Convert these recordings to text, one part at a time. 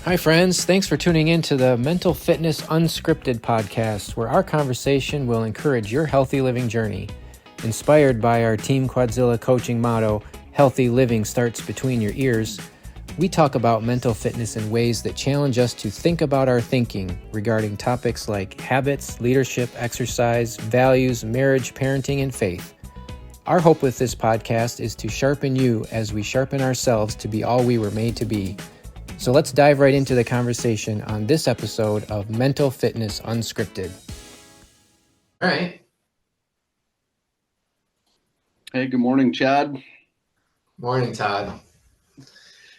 Hi, friends. Thanks for tuning in to the Mental Fitness Unscripted podcast, where our conversation will encourage your healthy living journey. Inspired by our Team Quadzilla coaching motto, healthy living starts between your ears, we talk about mental fitness in ways that challenge us to think about our thinking regarding topics like habits, leadership, exercise, values, marriage, parenting, and faith. Our hope with this podcast is to sharpen you as we sharpen ourselves to be all we were made to be. So let's dive right into the conversation on this episode of Mental Fitness Unscripted. All right. Hey, good morning, Chad. Morning, Todd.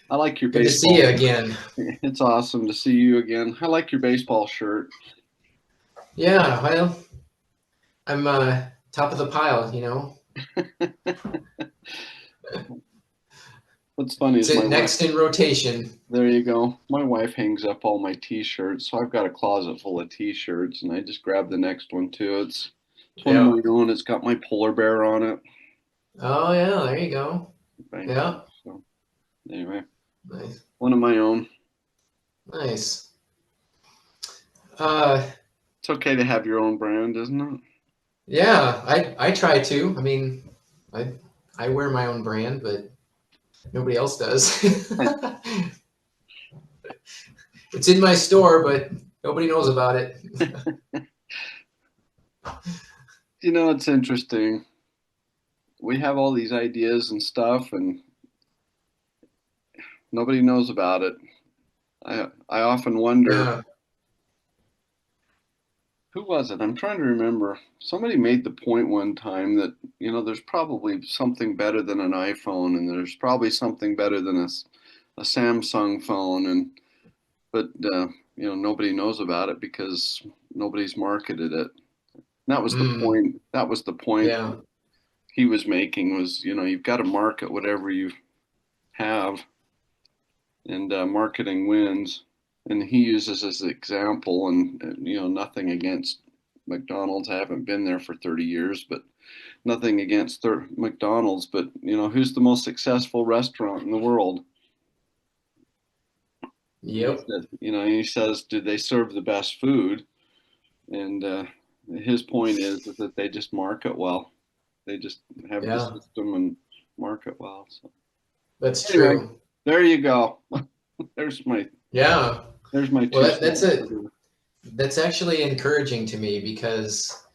I like your Good baseball. to see you again. It's awesome to see you again. I like your baseball shirt. Yeah, well, I'm top of the pile, you know. What's funny is my next in rotation. There you go. My wife hangs up all my T-shirts, so I've got a closet full of T-shirts, and I just grabbed the next one too. It's one of my own. It's got my polar bear on it. Oh yeah, there you go. Yeah. So anyway, nice. One of my own. Nice. It's okay to have your own brand, isn't it? Yeah, I try to. I mean, I wear my own brand, but nobody else does. It's in my store, but nobody knows about it. You know, it's interesting. We have all these ideas and stuff, and nobody knows about it. I often wonder, who was it? I'm trying to remember. Somebody made the point one time that, you know, there's probably something better than an iPhone, and there's probably something better than a Samsung phone, but you know, nobody knows about it because nobody's marketed it. And that was the point. That was the point he was making, was, you know, you've got to market whatever you have, and marketing wins. And he uses as an example, and you know, nothing against McDonald's. I haven't been there for 30 years, but nothing against McDonald's. But you know, who's the most successful restaurant in the world? Yep. You know, he says, do they serve the best food? And his point is that they just market well. They just have the system and market well. So that's true. There you go. There's my There's my. Well, that's actually encouraging to me, because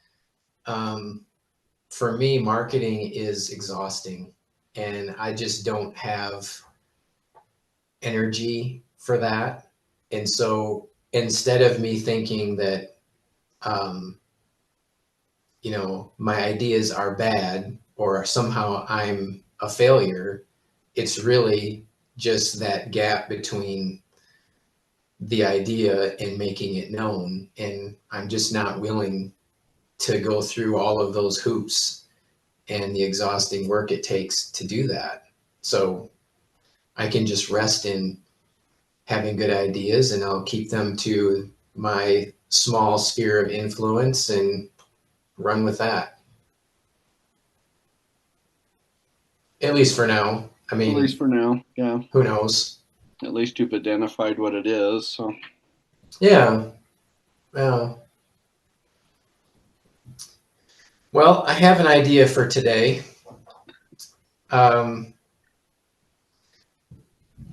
for me, marketing is exhausting, and I just don't have energy for that. And so instead of me thinking that you know, my ideas are bad or somehow I'm a failure, it's really just that gap between the idea and making it known. And I'm just not willing to go through all of those hoops and the exhausting work it takes to do that. So I can just rest in having good ideas, and I'll keep them to my small sphere of influence and run with that. At least for now. I mean, at least for now, yeah. Who knows? At least you've identified what it is. So yeah. Well, I have an idea for today. It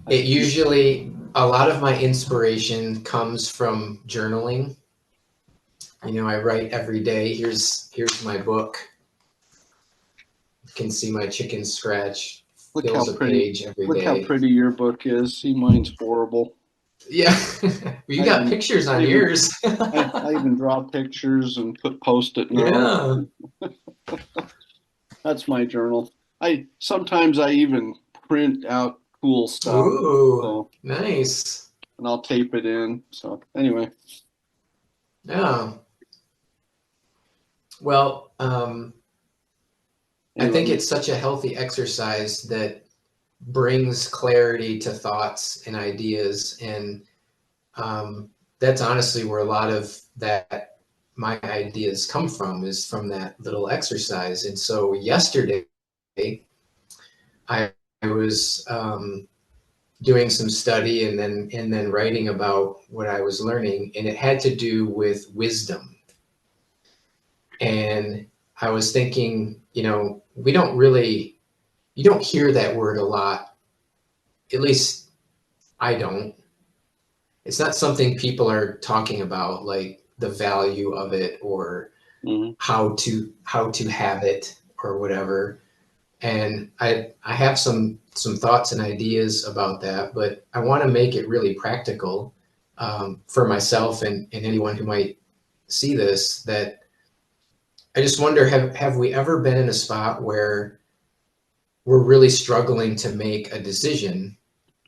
usually, a lot of my inspiration comes from journaling. You know, I write every day. Here's my book. You can see my chicken scratch. Look how pretty your book is. See, mine's horrible. Yeah, you got pictures on yours. I even draw pictures and put Post-it notes. Yeah. That's my journal. Sometimes I even print out cool stuff. Ooh, so, nice. And I'll tape it in. So anyway. Yeah. Well, I think it's such a healthy exercise that brings clarity to thoughts and ideas. And that's honestly where a lot of that, my ideas come from, is from that little exercise. And so yesterday, I was doing some study and then writing about what I was learning, and it had to do with wisdom. And I was thinking, you don't hear that word a lot. At least I don't. It's not something people are talking about, like the value of it or Hmm. how to have it or whatever. And I have some thoughts and ideas about that, but I want to make it really practical for myself and anyone who might see this. That I just wonder, have we ever been in a spot where we're really struggling to make a decision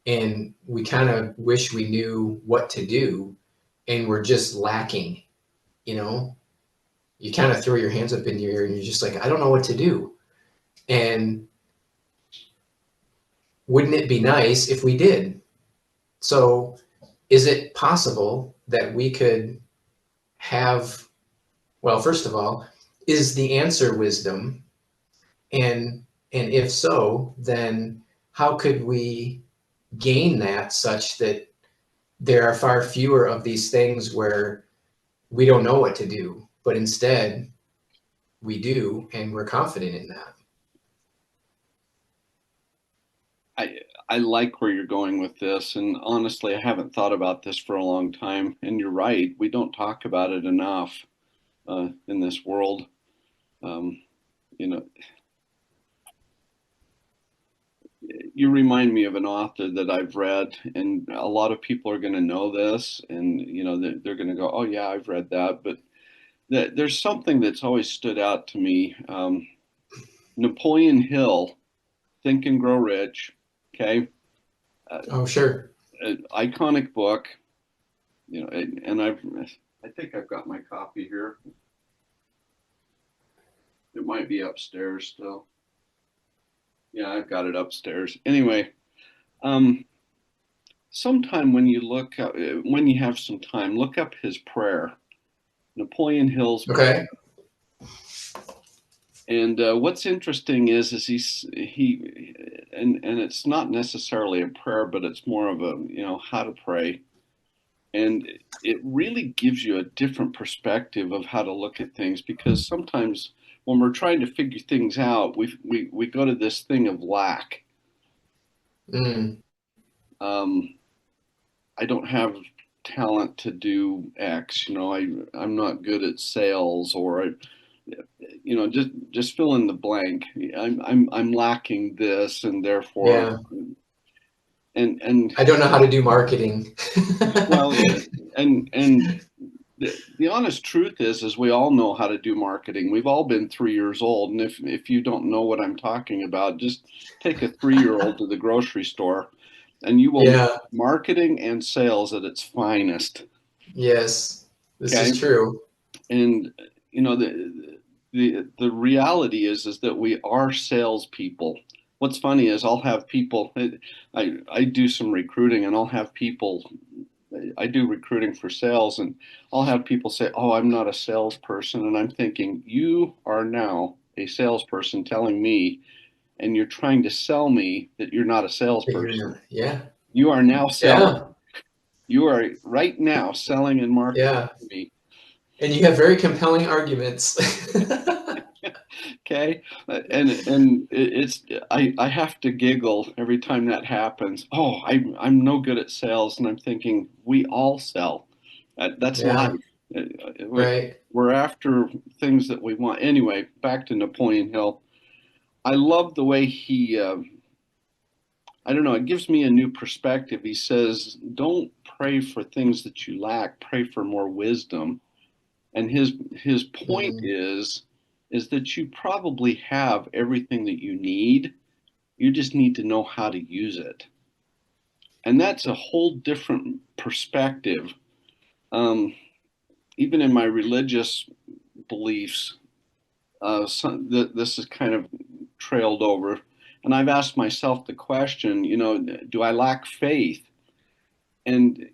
and we kind of wish we knew what to do and we're just lacking, you know? You kind of throw your hands up in the air and you're just like, I don't know what to do. And wouldn't it be nice if we did? So, is it possible that we could have, well, first of all, is the answer wisdom? And and if so, then how could we gain that such that there are far fewer of these things where we don't know what to do, but instead we do and we're confident in that. I I like where you're going with this, and honestly, I haven't thought about this for a long time. And you're right, we don't talk about it enough in this world. Um, you know, you remind me of an author that I've read, and a lot of people are going to know this, and they're going to go, "Oh yeah, I've read that." But there's something that's always stood out to me. Napoleon Hill, Think and Grow Rich. Okay, uh, Oh, sure. an iconic book. And I think I've got my copy here. It might be upstairs still. Yeah, I've got it upstairs. Anyway, um, sometime when you have some time, look up his prayer, Napoleon Hill's prayer. Okay. And what's interesting is and it's not necessarily a prayer, but it's more of a how to pray, and it really gives you a different perspective of how to look at things, because sometimes when we're trying to figure things out, we go to this thing of lack. Mm. Um, I don't have talent to do X. I'm not good at sales, or just fill in the blank. I'm lacking this, and therefore, Yeah. and I don't know how to do marketing. well, and the honest truth is we all know how to do marketing. We've all been 3 years old, and if you don't know what I'm talking about, just take a 3 year old to the grocery store, and you will know Yeah. marketing and sales at its finest. Yes. This Okay, is true. and the reality is that we are salespeople. What's funny is I'll have people. I do some recruiting, and I'll have people. I do recruiting for sales, and I'll have people say, "Oh, I'm not a salesperson," and I'm thinking, you are now a salesperson telling me, and you're trying to sell me that you're not a That you're salesperson. not. Yeah. You are now selling. Yeah. You are right now selling and marketing Yeah. to me. And you have very compelling arguments. Okay, and I have to giggle every time that happens. Oh, I'm no good at sales, and I'm thinking we all sell. That's life. Yeah. Uh, Right. We're after things that we want. Anyway, back to Napoleon Hill. I love the way he. I don't know. It gives me a new perspective. He says, "Don't pray for things that you lack. Pray for more wisdom." And his point Mm. is that you probably have everything that you need. You just need to know how to use it. And that's a whole different perspective. Um, Even in my religious beliefs, this is kind of trailed over. And I've asked myself the question, do I lack faith? And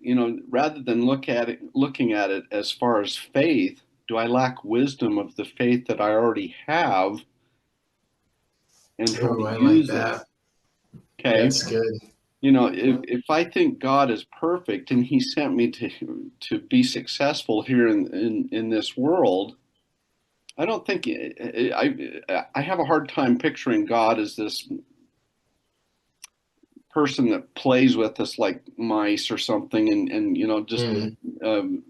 rather than looking at it as far as faith, do I lack wisdom of the faith that I already have and how Oh, to I like use it? that. Okay. That's good. You know, if I think God is perfect and He sent me to be successful here in this world, I don't think I have a hard time picturing God as this person that plays with us like mice or something, and you know just Mm, um,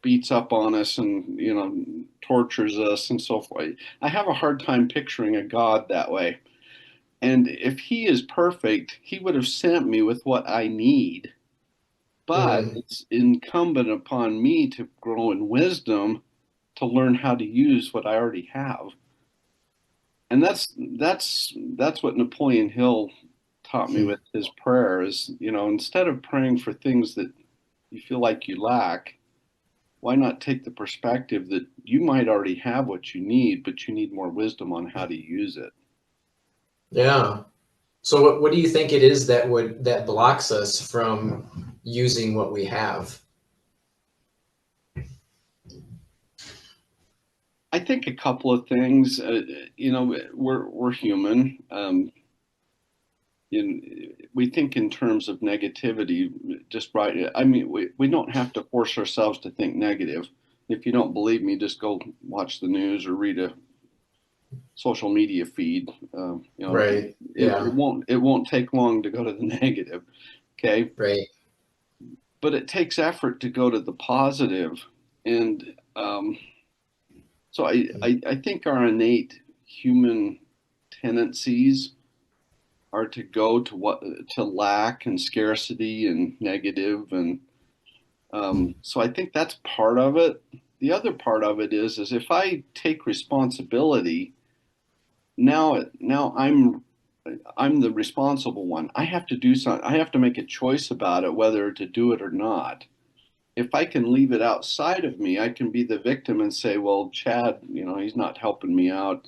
beats up on us and you know tortures us and so forth. I have a hard time picturing a God that way. And if He is perfect, He would have sent me with what I need. But mm, it's incumbent upon me to grow in wisdom to learn how to use what I already have. And that's what Napoleon Hill taught me mm. with his prayer is, you know, instead of praying for things that you feel like you lack, why not take the perspective that you might already have what you need, but you need more wisdom on how to use it? Yeah. So what do you think it is that blocks us from using what we have? I think a couple of things. You know, we're human. We think in terms of negativity, just right. I mean, we don't have to force ourselves to think negative. If you don't believe me, just go watch the news or read a social media feed. You know, Right. Yeah. it won't take long to go to the negative. Okay, Right. but it takes effort to go to the positive, and so I think our innate human tendencies are to go to what to lack and scarcity and negative, and so I think that's part of it. The other part of it is if I take responsibility, now I'm the responsible one. I have to do something. I have to make a choice about it whether to do it or not. If I can leave it outside of me, I can be the victim and say, "Well, Chad, you know, he's not helping me out."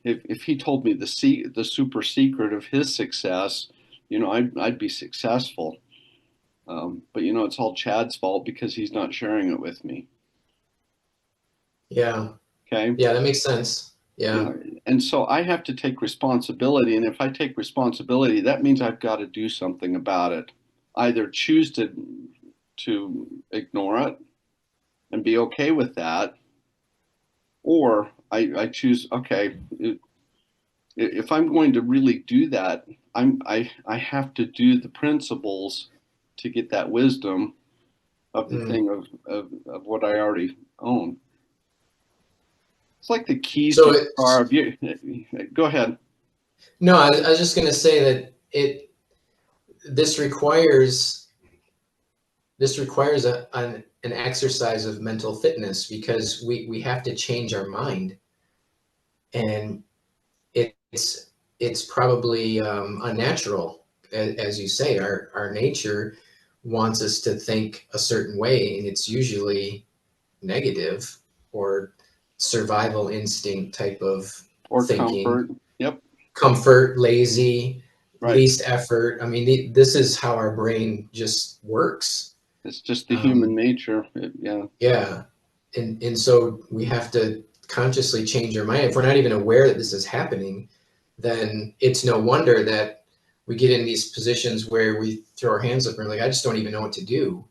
If he told me the super secret of his success, you know, I'd be successful. But you know, it's all Chad's fault because he's not sharing it with me. Yeah. Okay, Yeah, that makes sense. you Yeah. know, and so I have to take responsibility. And if I take responsibility, that means I've got to do something about it. Either choose to ignore it and be okay with that, or I choose, okay, if I'm going to really do that, I have to do the principles to get that wisdom of the Mm. thing of what I already own. It's like the keys to So your car. If you go ahead. no, I was just going to say that this requires an exercise of mental fitness because we have to change our mind, and it's it's probably unnatural, as you say. Our nature wants us to think a certain way, and it's usually negative or survival instinct type of Or thinking. comfort. Yep. Comfort, lazy, Right. least effort. I mean, this is how our brain just works. It's just the human Um, nature. Yeah. yeah, and so we have to consciously change our mind. If we're not even aware that this is happening, then it's no wonder that we get in these positions where we throw our hands up and we're like, I just don't even know what to do.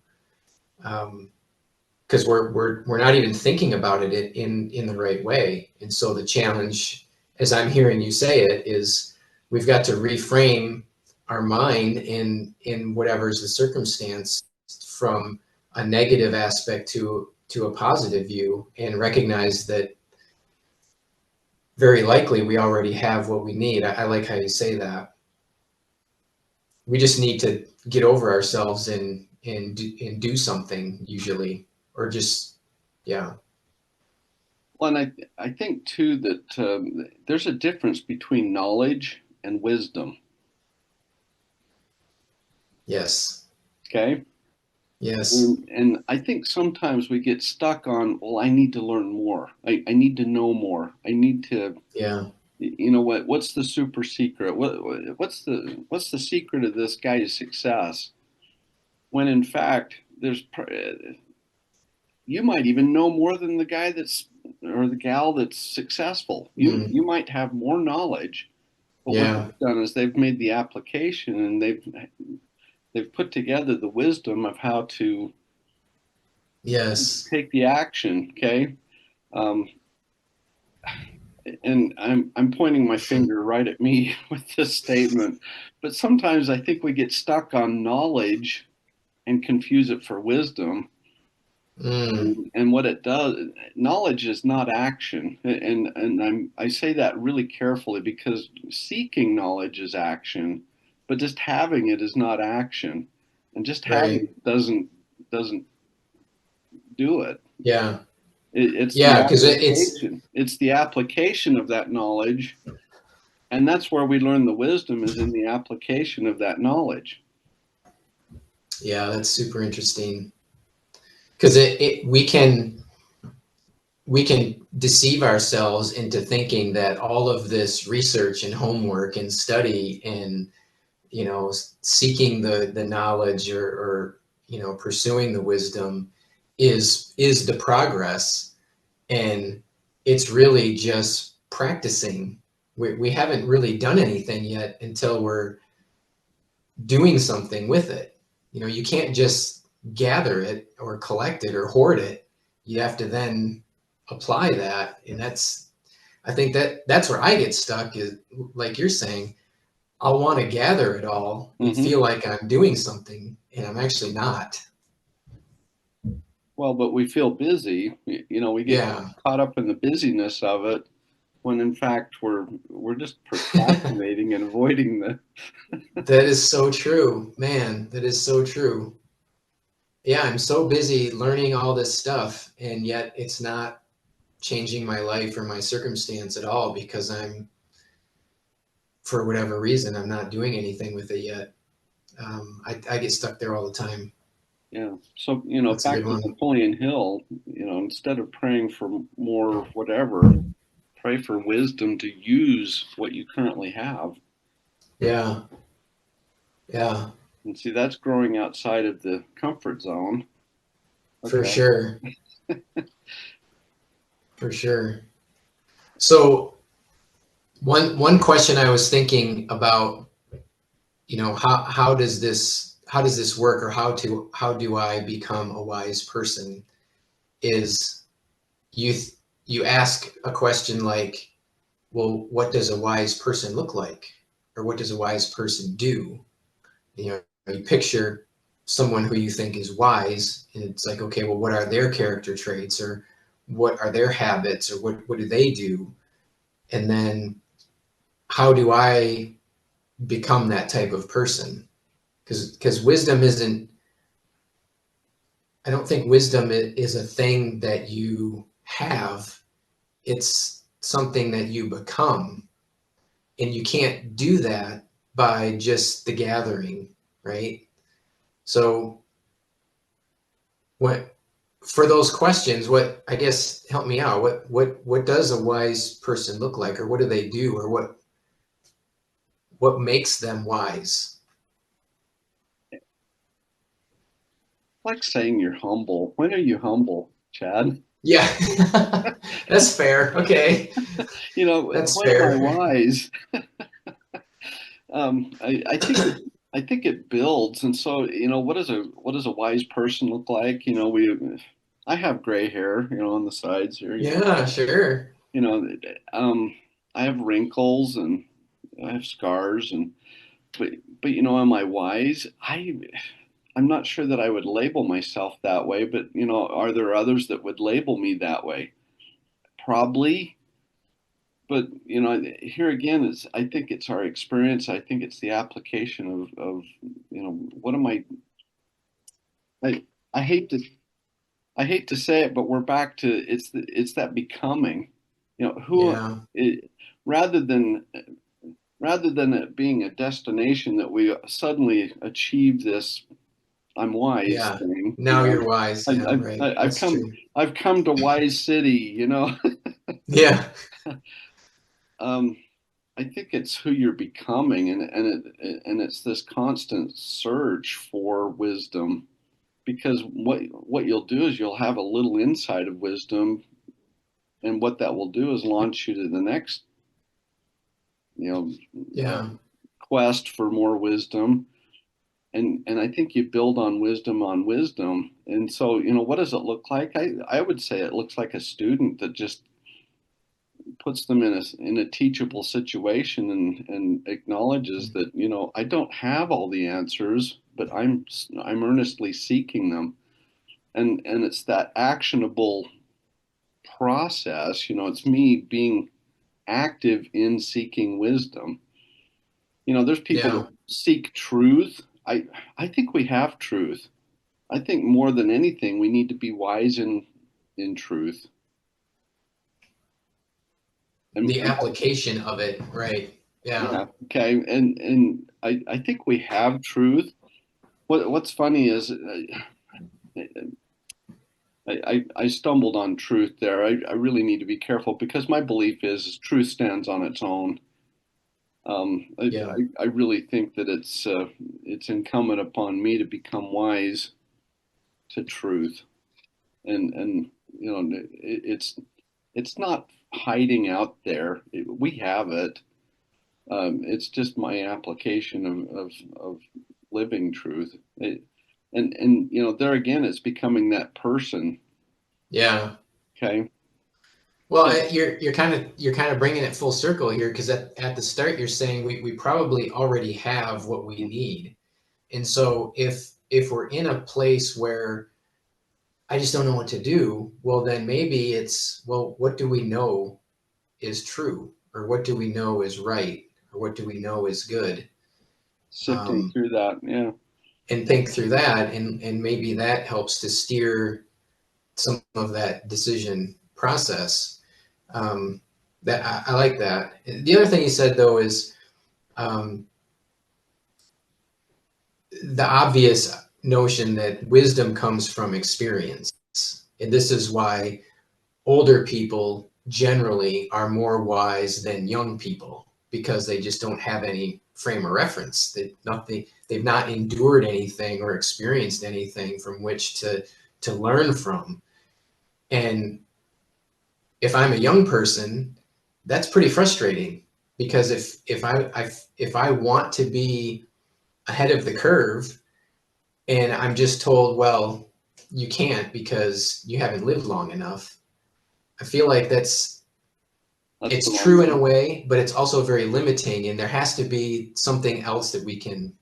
Because we're not even thinking about it in the right way. And so the challenge, as I'm hearing you say it, is we've got to reframe our mind in whatever's the circumstance from a negative aspect to a positive view, and recognize that very likely we already have what we need. I like how you say that. We just need to get over ourselves and do something usually, or just yeah. Well, and I think too that there's a difference between knowledge and wisdom. Yes. Okay. Yes. And I think sometimes we get stuck on, well, I need to learn more. I need to know more. I need to, Yeah. you know what's the super secret? What's the secret of this guy's success? When in fact, you might even know more than the guy that's or the gal that's successful. You Mm. you might have more knowledge, But what Yeah. they've done is they've made the application, and they've put together the wisdom of how to Yes. take the action. Okay. Um, and I'm pointing my finger right at me with this statement, but sometimes I think we get stuck on knowledge and confuse it for wisdom. Mm, And what it does, knowledge is not action, and I say that really carefully, because seeking knowledge is action, but just having it is not action, and just having right. it doesn't do it. Yeah. It's the Yeah, because it's application. It's the application of that knowledge, and that's where we learn the wisdom, is in the application of that knowledge. yeah, that's super interesting. Because we can deceive ourselves into thinking that all of this research and homework and study and seeking the knowledge or pursuing the wisdom is the progress, and it's really just practicing. We haven't really done anything yet until we're doing something with it. You can't just gather it or collect it or hoard it. You have to then apply that, and I think that's where I get stuck, is like you're saying. I'll want to gather it all and Hmm. feel like I'm doing something, and I'm actually not. Well, but we feel busy. We get Yeah, caught up in the busyness of it, when in fact we're just procrastinating and avoiding the. that is so true, man. That is so true. Yeah, I'm so busy learning all this stuff, and yet it's not changing my life or my circumstance at all, because for whatever reason, I'm not doing anything with it yet. I get stuck there all the time. Yeah. So, That's a back good to one. Napoleon Hill, instead of praying for more whatever, pray for wisdom to use what you currently have. Yeah, yeah, And see, that's growing outside of the comfort zone. for Okay. sure, for sure. So one question I was thinking about, how does this work, or how do I become a wise person, is you you ask a question like, well, what does a wise person look like, or what does a wise person do? You picture someone who you think is wise, and it's like, okay, well, what are their character traits, or what are their habits, or what do they do? And then how do I become that type of person? Because wisdom isn't, I don't think wisdom is a thing that you have. It's something that you become. And you can't do that by just the gathering, right? So what for those questions, what, I guess, help me out. What does a wise person look like, or what do they do, or what makes them wise? Like saying you're humble. When are you humble, Chad? Yeah. That's fair. Okay. That's When am I fair. wise? I think I think it builds, and so what does a wise person look like? I have gray hair, on the sides here. Yeah, sure. You know, um, I have wrinkles, and I have scars, and but am I wise? I'm not sure that I would label myself that way, but are there others that would label me that way? Probably. But here again, I think it's our experience. I think it's the application of what am I I hate to say it, but we're back to, it's that becoming. Who Yeah. it, rather than it being a destination that we suddenly achieve this I'm wise Yeah. thing. Now you're wise. I, Yeah, I, right. I I've That's come true. I've come to Wise City. Yeah. um, I think it's who you're becoming, and it's this constant search for wisdom, because what you'll do is you'll have a little insight of wisdom, and what that will do is launch you to the next Yeah. quest for more wisdom. And I think you build on wisdom on wisdom. And so, what does it look like? I would say it looks like a student that just puts them in a teachable situation and acknowledges that, I don't have all the answers, but I'm earnestly seeking them. And it's that actionable process, it's me being active in seeking wisdom. There's people Yeah. that seek truth. I think we have truth. I think more than anything, we need to be wise in truth. The And application of it, right? Yeah. yeah, okay. And I think we have truth. What's funny is I stumbled on truth there. I really need to be careful because my belief is truth stands on its own. Yeah. I really think that it's incumbent upon me to become wise to truth, and it's not hiding out there. We have it. It's just my application of living truth. And there again, it's becoming that person. Yeah. Okay. Well, So you're kind of bringing it full circle here, because at the start you're saying we probably already have what we need. And so if we're in a place where I just don't know what to do, well, then maybe it's, well, what do we know is true? Or what do we know is right? Or what do we know is good? sifting Um, through that, yeah. and think through that, and maybe that helps to steer some of that decision process. Um, that I like that. The other thing you said though is um, the obvious notion that wisdom comes from experience, and this is why older people generally are more wise than young people, because they just don't have any frame of reference. They've not endured anything or experienced anything from which to learn from. And if I'm a young person, that's pretty frustrating, because if I want to be ahead of the curve and I'm just told, well, you can't because you haven't lived long enough, I feel like That's the it's wrong true in a thing. way, but it's also very limiting, and there has to be something else that we can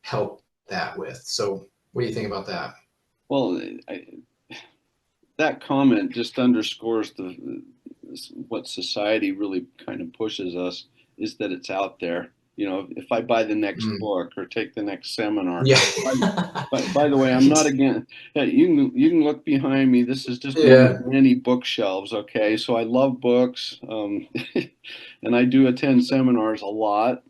help that with. So what do you think about that? Well, that comment just underscores what society really kind of pushes us is that it's out there. If I buy the next Mm. book or take the next seminar. Yeah. By the way, I'm not against. Yeah, you can look behind me. This is just one of Yeah. many bookshelves. Okay, so I love books, and I do attend seminars a lot.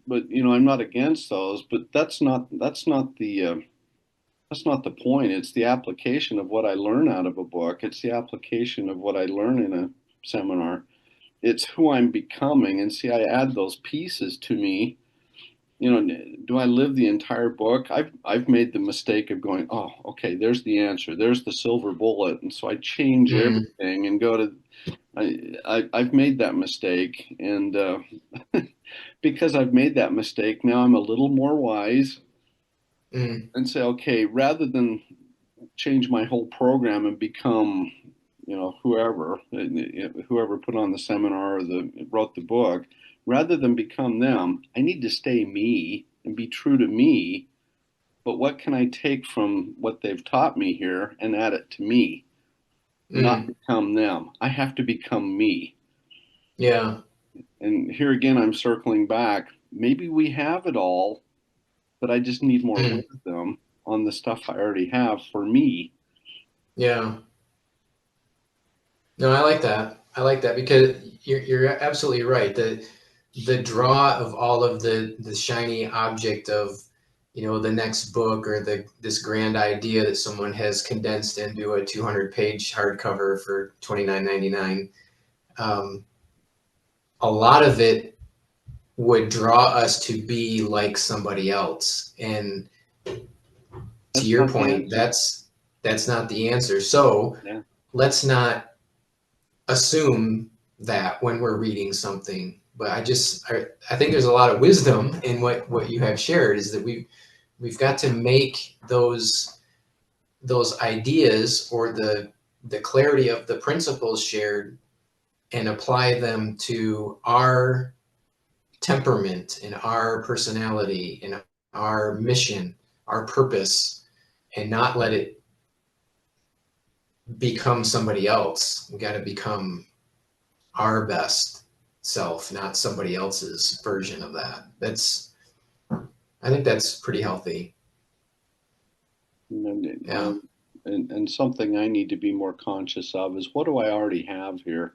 But I'm not against those. But that's not the point. It's the application of what I learn out of a book. It's the application of what I learn in a seminar. It's who I'm becoming. And see, I add those pieces to me. Do I live the entire book? I've made the mistake of going, oh, okay, there's the answer. There's the silver bullet. And so I change Mm, everything and go to I've made that mistake. And because I've made that mistake, now I'm a little more wise mm, and say, okay, rather than change my whole program and become, whoever put on the seminar or wrote the book, rather than become them, I need to stay me and be true to me. But what can I take from what they've taught me here and add it to me, not mm. become them? I have to become me. Yeah. And here again, I'm circling back. Maybe we have it all, but I just need more Mm, wisdom on the stuff I already have for me. yeah. No, I like that. I like that, because you're absolutely right. The draw of all of the shiny object of, the next book, or this grand idea that someone has condensed into a 200-page hardcover for $29.99. Um, a lot of it would draw us to be like somebody else, and to That's your not the point, answer. that's not the answer. So Yeah. let's not assume that when we're reading something, but I think there's a lot of wisdom in what you have shared, is that we've got to make those ideas, or the clarity of the principles shared, and apply them to our temperament and our personality and our mission, our purpose, and not let it become somebody else. We got to become our best self, not somebody else's version of that. I think that's pretty healthy. Yeah. And something I need to be more conscious of is, what do I already have here?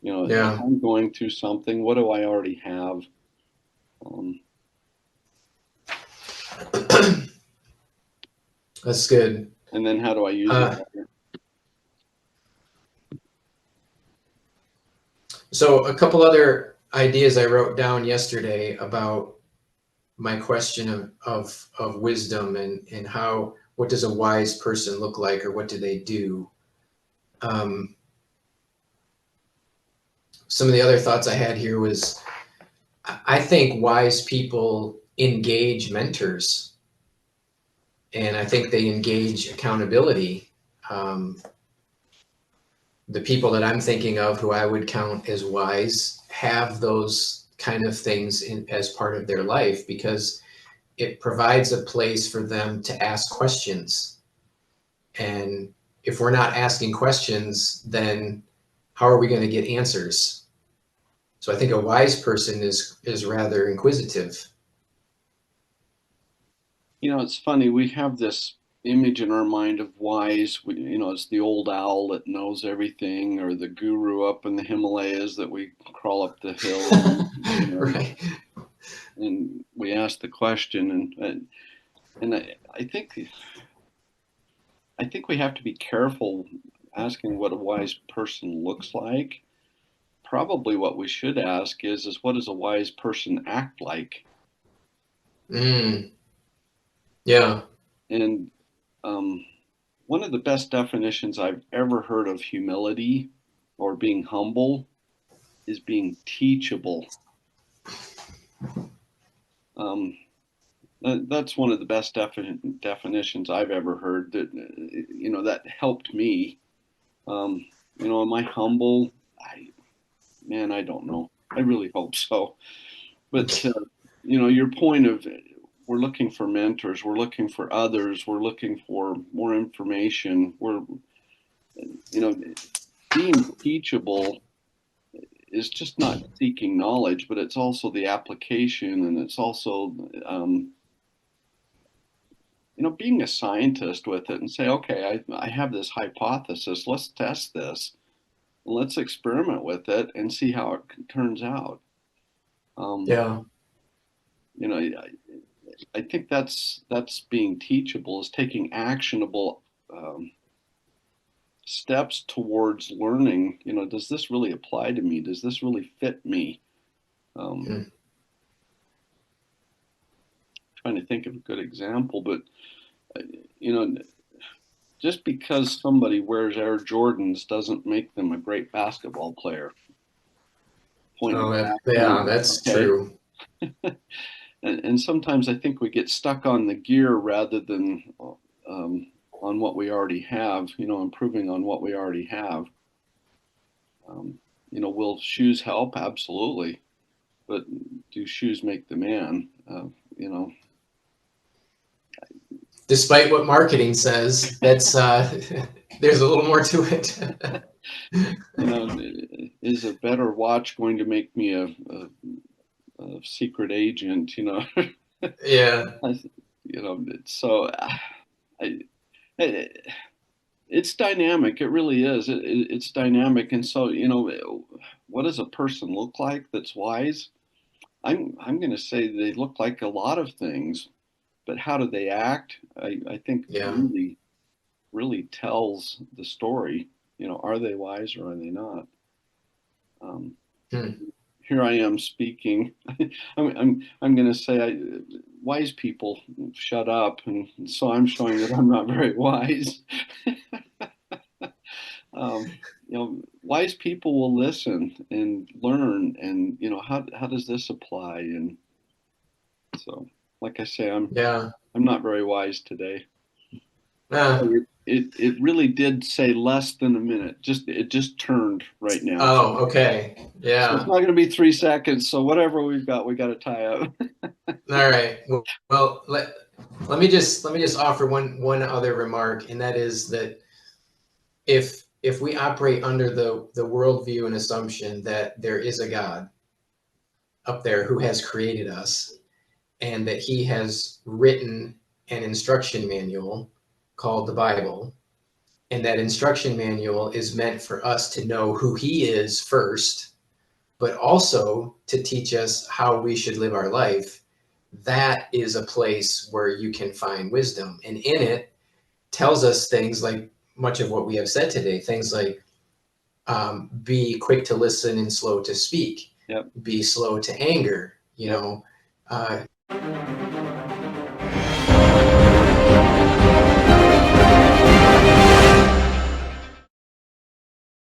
Yeah. If I'm going through something, what do I already have? That's good. And then how do I use it better? So a couple other ideas I wrote down yesterday about my question of wisdom, and what does a wise person look like, or what do they do? Some of the other thoughts I had here was, I think wise people engage mentors, and I think they engage accountability. The people that I'm thinking of, who I would count as wise, have those kind of things as part of their life, because it provides a place for them to ask questions. And if we're not asking questions, then how are we going to get answers? So I think a wise person is rather inquisitive. It's funny. We have this image in our mind of wise. It's the old owl that knows everything, or the guru up in the Himalayas that we crawl up the hill and, Right. And we ask the question, and I think we have to be careful asking what a wise person looks like. Probably what we should ask is what does a wise person act like? Yeah. And one of the best definitions I've ever heard of humility, or being humble, is being teachable. That's one of the best definitions I've ever heard. That helped me. Am I humble? I don't know. I really hope so. But your point of, we're looking for mentors, we're looking for others, we're looking for more information. We're, being teachable is just not seeking knowledge, but it's also the application, and it's also, being a scientist with it and say, okay, I have this hypothesis. Let's test this. Let's experiment with it and see how it turns out. Yeah. I think that's being teachable, is taking actionable steps towards learning. Does this really apply to me? Does this really fit me? Trying to think of a good example, but just because somebody wears Air Jordans doesn't make them a great basketball player. That's true. And sometimes I think we get stuck on the gear rather than on what we already have, improving on what we already have. Will shoes help? Absolutely. But do shoes make the man? Despite what marketing says, that's there's a little more to it. Is a better watch going to make me a secret agent? Yeah. So it's dynamic. It really is. It's dynamic. And so, what does a person look like that's wise? I'm going to say they look like a lot of things, but how do they act? I think really tells the story. Are they wise or are they not? Here I am speaking. I'm going to say, wise people shut up, and so I'm showing that I'm not very wise. Wise people will listen and learn, and how does this apply? And so, like I say, Yeah. I'm not very wise today. Uh, It really did say less than a minute. It just turned right now. oh, okay. So it's Yeah. not going to be 3 seconds. So whatever we got to tie up. All right. Well, let me just offer one other remark, and that is that if we operate under the worldview and assumption that there is a God up there who has created us, and that he has written an instruction manual called the Bible, and that instruction manual is meant for us to know who he is first, but also to teach us how we should live our life, that is a place where you can find wisdom. And in it tells us things like much of what we have said today, things like be quick to listen and slow to speak, Yep. be slow to anger, Yep. know,